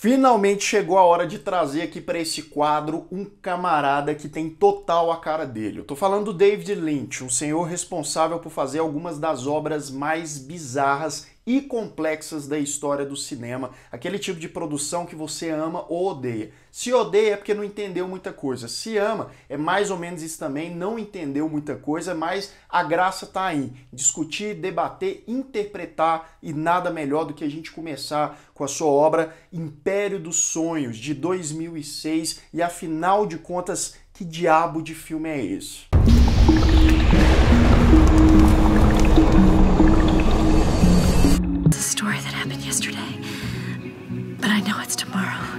Finalmente chegou a hora de trazer aqui para esse quadro um camarada que tem total a cara dele. Eu tô falando do David Lynch, um senhor responsável por fazer algumas das obras mais bizarras e complexas da história do cinema, aquele tipo de produção que você ama ou odeia. Se odeia é porque não entendeu muita coisa, se ama é mais ou menos isso também, não entendeu muita coisa, mas a graça tá aí, discutir, debater, interpretar, e nada melhor do que a gente começar com a sua obra Império dos Sonhos, de 2006, e afinal de contas, que diabo de filme é esse?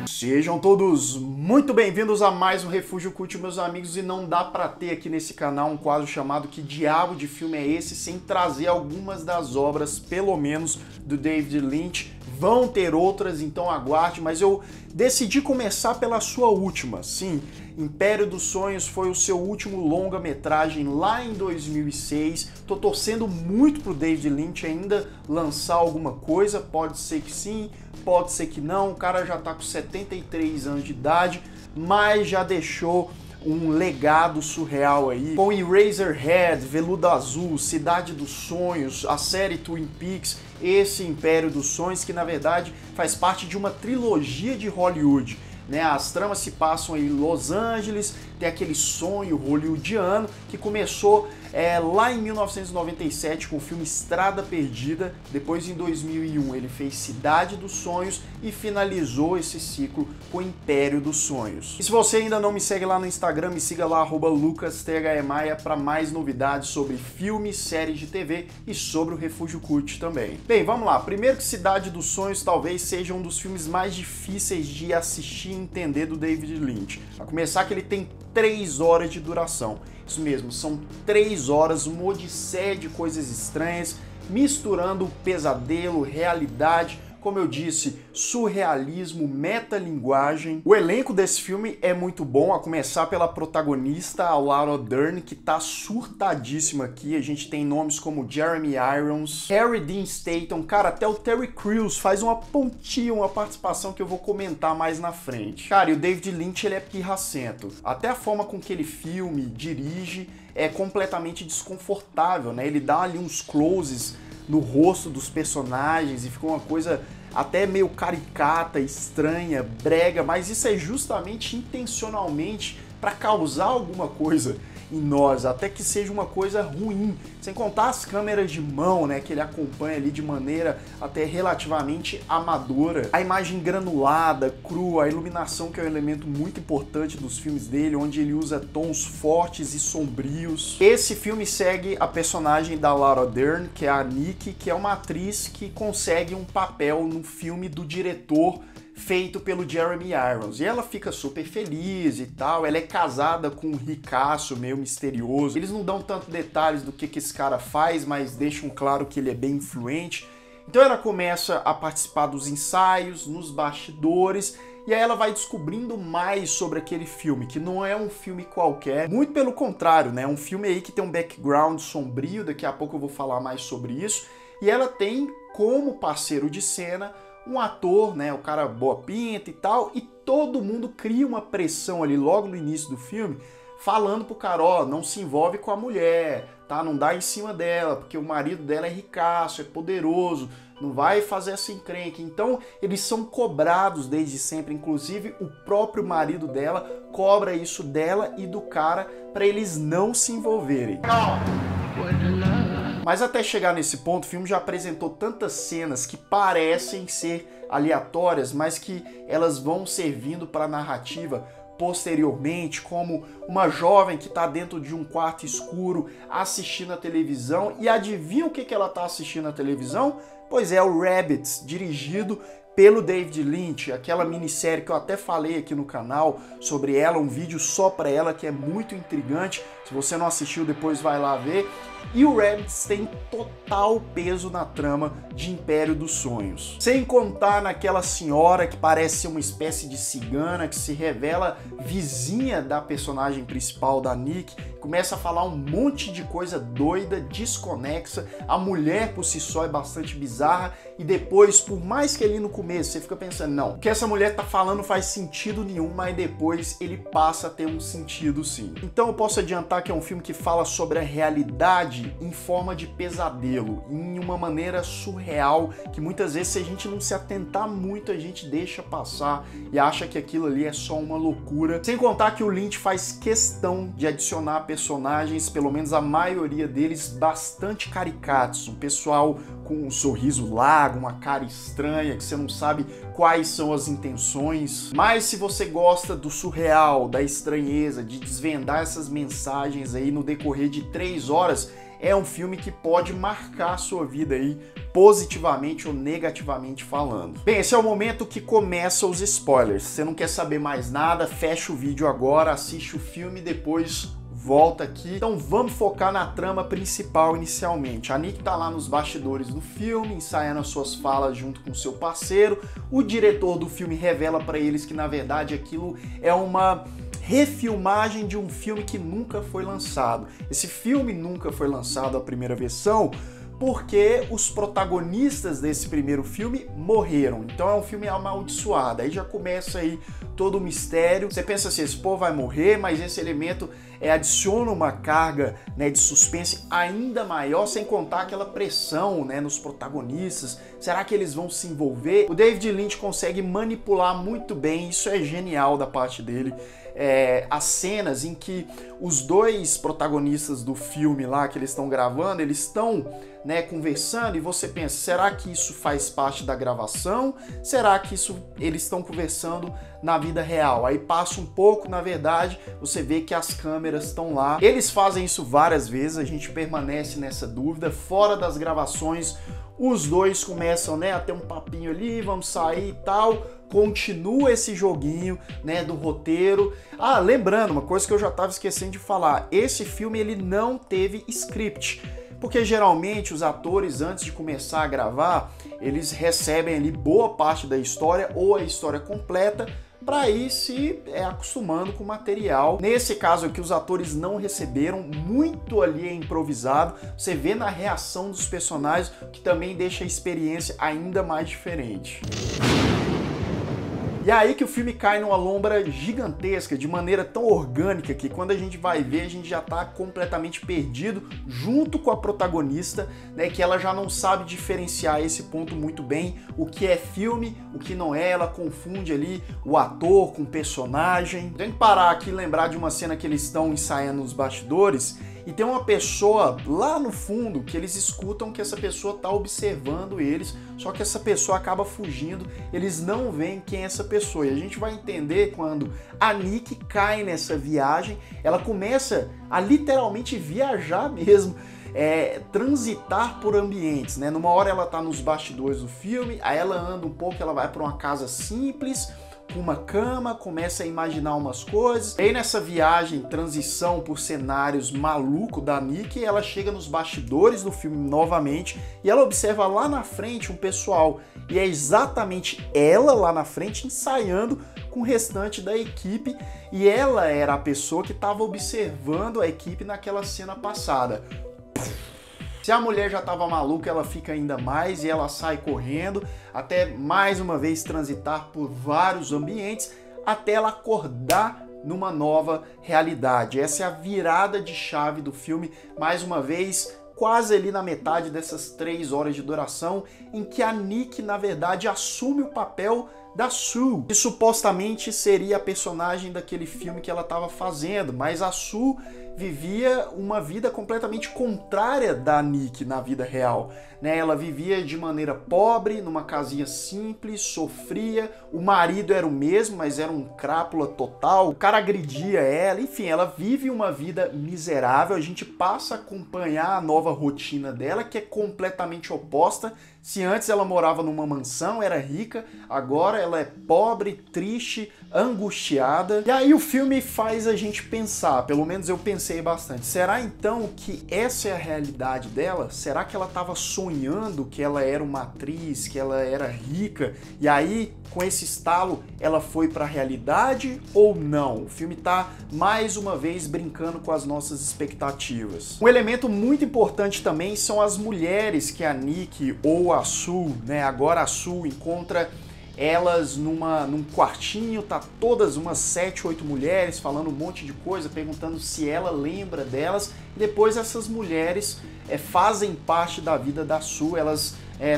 Sejam todos muito bem-vindos a mais um Refúgio Cult, meus amigos, e não dá pra ter aqui nesse canal um quadro chamado Que Diabo de Filme é Esse? Sem trazer algumas das obras, pelo menos, do David Lynch. Vão ter outras, então aguarde, mas eu decidi começar pela sua última. Sim, Império dos Sonhos foi o seu último longa-metragem lá em 2006. Tô torcendo muito pro David Lynch ainda lançar alguma coisa, pode ser que sim, pode ser que não. O cara já tá com 73 anos de idade, mas já deixou um legado surreal aí, com Eraserhead, Veludo Azul, Cidade dos Sonhos, a série Twin Peaks, esse Império dos Sonhos, que na verdade faz parte de uma trilogia de Hollywood, né? As tramas se passam em Los Angeles, tem aquele sonho hollywoodiano que começou lá em 1997 com o filme Estrada Perdida, depois em 2001 ele fez Cidade dos Sonhos e finalizou esse ciclo com Império dos Sonhos. E se você ainda não me segue lá no Instagram, me siga lá, @lucasthemaia, para mais novidades sobre filmes, séries de TV e sobre o Refúgio Cult também. Bem, vamos lá. Primeiro que Cidade dos Sonhos talvez seja um dos filmes mais difíceis de assistir e entender do David Lynch. A começar que ele tem 3 horas de duração. Isso mesmo, são 3 horas, uma odisseia de coisas estranhas, misturando pesadelo, realidade, como eu disse, surrealismo, metalinguagem. O elenco desse filme é muito bom, a começar pela protagonista, a Laura Dern, que tá surtadíssima aqui. A gente tem nomes como Jeremy Irons, Harry Dean Stanton, cara, até o Terry Crews faz uma pontinha, uma participação que eu vou comentar mais na frente. Cara, e o David Lynch, ele é pirracento. Até a forma com que ele filme, dirige, é completamente desconfortável, né? Ele dá ali uns closes no rosto dos personagens e fica uma coisa até meio caricata, estranha, brega, mas isso é justamente intencionalmente para causar alguma coisa em nós, até que seja uma coisa ruim, sem contar as câmeras de mão, né, que ele acompanha ali de maneira até relativamente amadora, a imagem granulada, crua, a iluminação, que é um elemento muito importante dos filmes dele, onde ele usa tons fortes e sombrios. Esse filme segue a personagem da Laura Dern, que é a Nick, que é uma atriz que consegue um papel no filme do diretor feito pelo Jeremy Irons, e ela fica super feliz e tal. Ela é casada com um ricaço meio misterioso. Eles não dão tanto detalhes do que esse cara faz, mas deixam claro que ele é bem influente. Então ela começa a participar dos ensaios, nos bastidores, e aí ela vai descobrindo mais sobre aquele filme, que não é um filme qualquer, muito pelo contrário, né? É um filme aí que tem um background sombrio, daqui a pouco eu vou falar mais sobre isso, e ela tem como parceiro de cena um ator, né, o cara boa pinta e tal, e todo mundo cria uma pressão ali logo no início do filme, falando pro cara, ó, não se envolve com a mulher, tá? Não dá em cima dela, porque o marido dela é ricaço, é poderoso, não vai fazer essa encrenca. Então eles são cobrados desde sempre, inclusive o próprio marido dela cobra isso dela e do cara para eles não se envolverem. Mas até chegar nesse ponto, o filme já apresentou tantas cenas que parecem ser aleatórias, mas que elas vão servindo para a narrativa posteriormente, como uma jovem que está dentro de um quarto escuro assistindo a televisão, e adivinha o que ela está assistindo na televisão? Pois é, o Rabbids, dirigido pelo David Lynch, aquela minissérie que eu até falei aqui no canal sobre ela, um vídeo só para ela que é muito intrigante. Se você não assistiu, depois vai lá ver. E o Rabbids tem total peso na trama de Império dos Sonhos. Sem contar naquela senhora que parece ser uma espécie de cigana, que se revela vizinha da personagem principal, da Nick, começa a falar um monte de coisa doida, desconexa. A mulher por si só é bastante bizarra, e depois, por mais que ali no começo começo, você fica pensando, não, o que essa mulher tá falando faz sentido nenhum, mas depois ele passa a ter um sentido sim. Então eu posso adiantar que é um filme que fala sobre a realidade em forma de pesadelo, em uma maneira surreal, que muitas vezes se a gente não se atentar muito, a gente deixa passar e acha que aquilo ali é só uma loucura. Sem contar que o Lynch faz questão de adicionar personagens, pelo menos a maioria deles, bastante caricatos, um pessoal com um sorriso largo, uma cara estranha, que você não sabe quais são as intenções. Mas se você gosta do surreal, da estranheza, de desvendar essas mensagens aí no decorrer de 3 horas, é um filme que pode marcar a sua vida aí, positivamente ou negativamente falando. Bem, esse é o momento que começa os spoilers. Se você não quer saber mais nada, fecha o vídeo agora, assiste o filme e depois volta aqui. Então vamos focar na trama principal inicialmente. A Nick tá lá nos bastidores do filme, ensaiando as suas falas junto com seu parceiro. O diretor do filme revela para eles que na verdade aquilo é uma refilmagem de um filme que nunca foi lançado. Esse filme nunca foi lançado, a primeira versão, porque os protagonistas desse primeiro filme morreram. Então é um filme amaldiçoado. Aí já começa aí todo o mistério. Você pensa assim, esse povo vai morrer, mas esse elemento adiciona uma carga, né, de suspense ainda maior, sem contar aquela pressão, né, nos protagonistas. Será que eles vão se envolver? O David Lynch consegue manipular muito bem, isso é genial da parte dele. As cenas em que os dois protagonistas do filme lá que eles estão gravando, eles estão, né, conversando e você pensa, será que isso faz parte da gravação? Será que eles estão conversando na vida real? Aí passa um pouco, na verdade, você vê que as câmeras estão lá. Eles fazem isso várias vezes, a gente permanece nessa dúvida. Fora das gravações, os dois começam, né, a ter um papinho ali, vamos sair e tal. Continua esse joguinho, né, do roteiro. Ah, lembrando, uma coisa que eu já estava esquecendo de falar, esse filme ele não teve script, porque geralmente os atores, antes de começar a gravar, eles recebem ali boa parte da história ou a história completa para ir se acostumando com o material. Nesse caso aqui, os atores não receberam, muito ali é improvisado, você vê na reação dos personagens, que também deixa a experiência ainda mais diferente. E é aí que o filme cai numa lombra gigantesca, de maneira tão orgânica que quando a gente vai ver, a gente já tá completamente perdido junto com a protagonista, né, que ela já não sabe diferenciar esse ponto muito bem, o que é filme, o que não é, ela confunde ali o ator com o personagem. Tem que parar aqui e lembrar de uma cena que eles estão ensaiando nos bastidores, e tem uma pessoa lá no fundo que eles escutam que essa pessoa está observando eles, só que essa pessoa acaba fugindo, eles não veem quem é essa pessoa. E a gente vai entender quando a Nick cai nessa viagem, ela começa a literalmente viajar mesmo, transitar por ambientes, né? Numa hora ela tá nos bastidores do filme, aí ela anda um pouco, ela vai para uma casa simples, com uma cama, começa a imaginar umas coisas. E aí nessa viagem, transição por cenários maluco da Nick, ela chega nos bastidores do filme novamente e ela observa lá na frente um pessoal. E é exatamente ela lá na frente ensaiando com o restante da equipe, e ela era a pessoa que estava observando a equipe naquela cena passada. Se a mulher já estava maluca, ela fica ainda mais e ela sai correndo até mais uma vez transitar por vários ambientes até ela acordar numa nova realidade. Essa é a virada de chave do filme, mais uma vez, quase ali na metade dessas 3 horas de duração, em que a Nick, na verdade, assume o papel da Sue, que supostamente seria a personagem daquele filme que ela estava fazendo, mas a Sue vivia uma vida completamente contrária da Nick na vida real, né? Ela vivia de maneira pobre, numa casinha simples, sofria, o marido era o mesmo, mas era um crápula total, o cara agredia ela, enfim, ela vive uma vida miserável. A gente passa a acompanhar a nova rotina dela, que é completamente oposta. Se antes ela morava numa mansão, era rica, agora ela é pobre, triste, angustiada. E aí o filme faz a gente pensar, pelo menos eu pensei bastante, será então que essa é a realidade dela? Será que ela estava sonhando que ela era uma atriz, que ela era rica, e aí com esse estalo ela foi para a realidade ou não? O filme tá mais uma vez brincando com as nossas expectativas. Um elemento muito importante também são as mulheres que a Nick ou a Sue, né, agora a Sue encontra elas num quartinho, tá todas umas 7, 8 mulheres falando um monte de coisa, perguntando se ela lembra delas, e depois essas mulheres fazem parte da vida da Sue, elas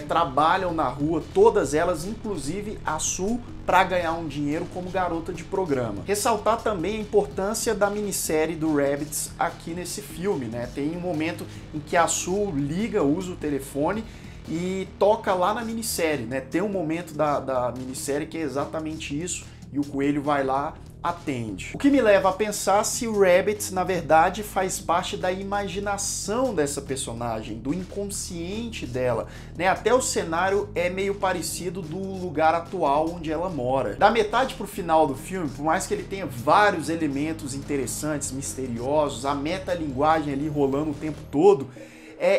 trabalham na rua, todas elas, inclusive a Sue, para ganhar um dinheiro como garota de programa. Ressaltar também a importância da minissérie do Rabbids aqui nesse filme, né? Tem um momento em que a Sue liga, usa o telefone e toca lá na minissérie, né? Tem um momento da minissérie que é exatamente isso, e o coelho vai lá, atende. O que me leva a pensar se o Rabbids, na verdade, faz parte da imaginação dessa personagem, do inconsciente dela, né? Até o cenário é meio parecido do lugar atual onde ela mora. Da metade pro final do filme, por mais que ele tenha vários elementos interessantes, misteriosos, a metalinguagem ali rolando o tempo todo,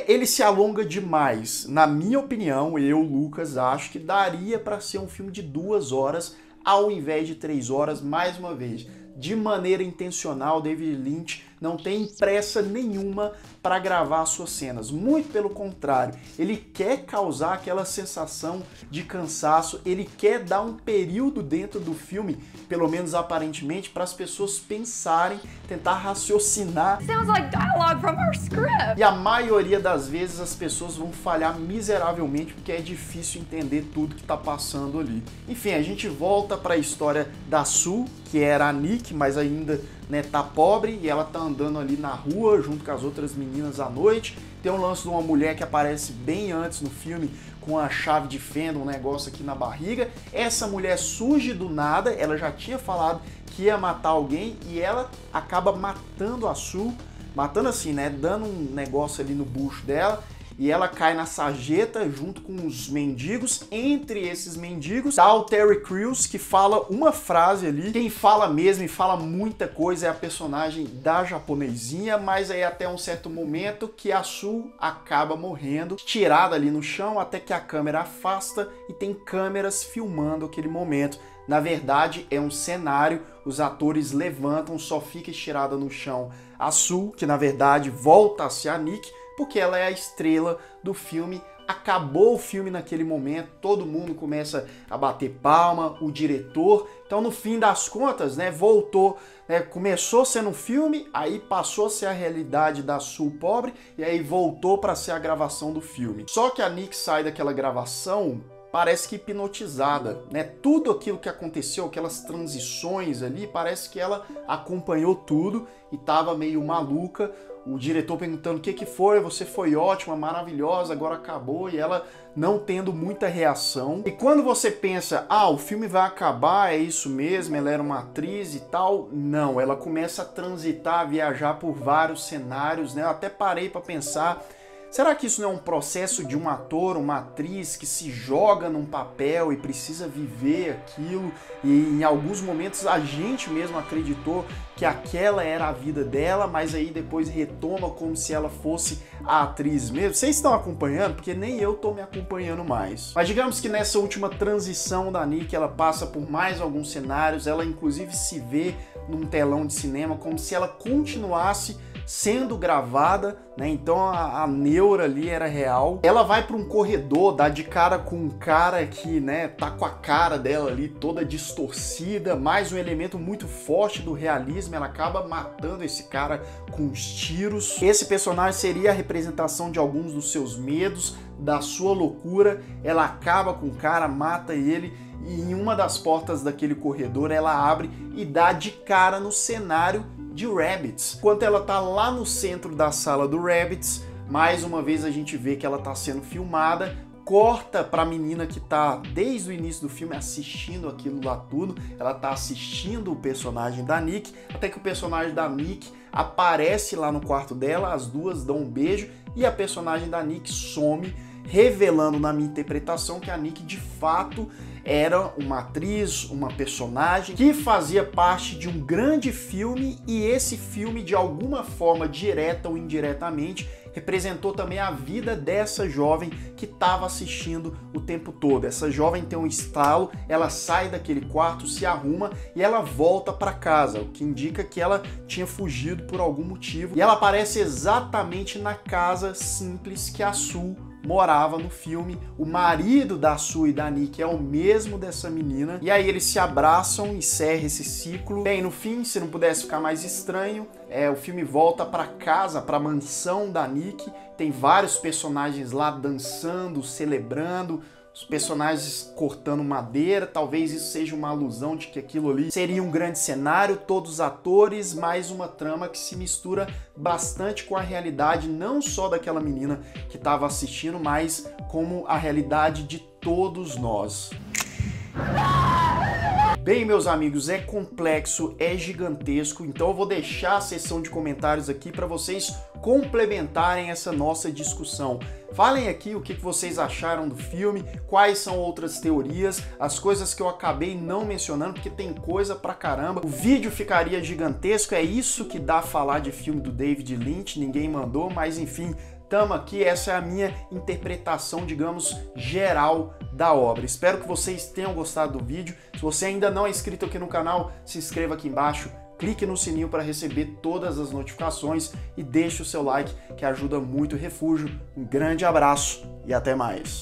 ele se alonga demais. Na minha opinião, eu, Lucas, acho que daria para ser um filme de 2 horas ao invés de 3 horas, mais uma vez. De maneira intencional, David Lynch não tem pressa nenhuma para gravar suas cenas. Muito pelo contrário, ele quer causar aquela sensação de cansaço, ele quer dar um período dentro do filme, pelo menos aparentemente, para as pessoas pensarem, tentar raciocinar. Sounds like dialogue from our script. E a maioria das vezes as pessoas vão falhar miseravelmente porque é difícil entender tudo que está passando ali. Enfim, a gente volta para a história da Sue, que era a Nick, mas ainda tá pobre, e ela tá andando ali na rua junto com as outras meninas à noite. Tem um lance de uma mulher que aparece bem antes no filme com a chave de fenda, um negócio aqui na barriga. Essa mulher surge do nada, ela já tinha falado que ia matar alguém e ela acaba matando a Sue, matando assim, né, dando um negócio ali no bucho dela. E ela cai na sarjeta junto com os mendigos. Entre esses mendigos tá o Terry Crews, que fala uma frase ali. Quem fala mesmo e fala muita coisa é a personagem da japonesinha, mas aí até um certo momento que a Sue acaba morrendo, tirada ali no chão, até que a câmera afasta e tem câmeras filmando aquele momento. Na verdade, é um cenário, os atores levantam, só fica estirada no chão a Sue, que na verdade volta a ser a Nick, porque ela é a estrela do filme. Acabou o filme naquele momento, todo mundo começa a bater palma, o diretor. Então, no fim das contas, né, voltou, né, começou sendo um filme, aí passou a ser a realidade da Sue pobre, e aí voltou para ser a gravação do filme. Só que a Nick sai daquela gravação, parece que hipnotizada, né? Tudo aquilo que aconteceu, aquelas transições ali, parece que ela acompanhou tudo e estava meio maluca. O diretor perguntando o que foi, você foi ótima, maravilhosa, agora acabou, e ela não tendo muita reação. E quando você pensa, o filme vai acabar, é isso mesmo, ela era uma atriz e tal, não, ela começa a transitar, a viajar por vários cenários, né? Eu até parei para pensar, será que isso não é um processo de um ator, uma atriz que se joga num papel e precisa viver aquilo, e em alguns momentos a gente mesmo acreditou que aquela era a vida dela, mas aí depois retoma como se ela fosse a atriz mesmo? Vocês estão acompanhando? Porque nem eu tô me acompanhando mais. Mas digamos que nessa última transição da Nick, ela passa por mais alguns cenários, ela inclusive se vê num telão de cinema como se ela continuasse sendo gravada, né? Então a neura ali era real. Ela vai para um corredor, dá de cara com um cara que, né, tá com a cara dela ali toda distorcida, mais um elemento muito forte do realismo, ela acaba matando esse cara com os tiros. Esse personagem seria a representação de alguns dos seus medos, da sua loucura. Ela acaba com o cara, mata ele, e em uma das portas daquele corredor ela abre e dá de cara no cenário de Rabbids. Enquanto ela tá lá no centro da sala do Rabbids, mais uma vez a gente vê que ela tá sendo filmada, corta pra menina que tá desde o início do filme assistindo aquilo lá tudo, ela tá assistindo o personagem da Nick, até que o personagem da Nick aparece lá no quarto dela, as duas dão um beijo e a personagem da Nick some, revelando na minha interpretação que a Nick de fato era uma atriz, uma personagem que fazia parte de um grande filme, e esse filme, de alguma forma, direta ou indiretamente, representou também a vida dessa jovem que estava assistindo o tempo todo. Essa jovem tem um estalo, ela sai daquele quarto, se arruma e ela volta para casa, o que indica que ela tinha fugido por algum motivo. E ela aparece exatamente na casa simples que a Sue morava no filme. O marido da Sue e da Nick é o mesmo dessa menina. E aí eles se abraçam, encerra esse ciclo. Bem, no fim, se não pudesse ficar mais estranho, o filme volta para casa, para a mansão da Nick. Tem vários personagens lá dançando, celebrando, os personagens cortando madeira. Talvez isso seja uma alusão de que aquilo ali seria um grande cenário, todos os atores, mais uma trama que se mistura bastante com a realidade, não só daquela menina que estava assistindo, mas como a realidade de todos nós. Bem, meus amigos, é complexo, é gigantesco, então eu vou deixar a seção de comentários aqui para vocês complementarem essa nossa discussão. Falem aqui o que vocês acharam do filme, quais são outras teorias, as coisas que eu acabei não mencionando, porque tem coisa pra caramba. O vídeo ficaria gigantesco, é isso que dá a falar de filme do David Lynch, ninguém mandou, mas enfim, tamo aqui, essa é a minha interpretação, digamos, geral da obra. Espero que vocês tenham gostado do vídeo. Se você ainda não é inscrito aqui no canal, se inscreva aqui embaixo, clique no sininho para receber todas as notificações e deixe o seu like, que ajuda muito o Refúgio. Um grande abraço e até mais!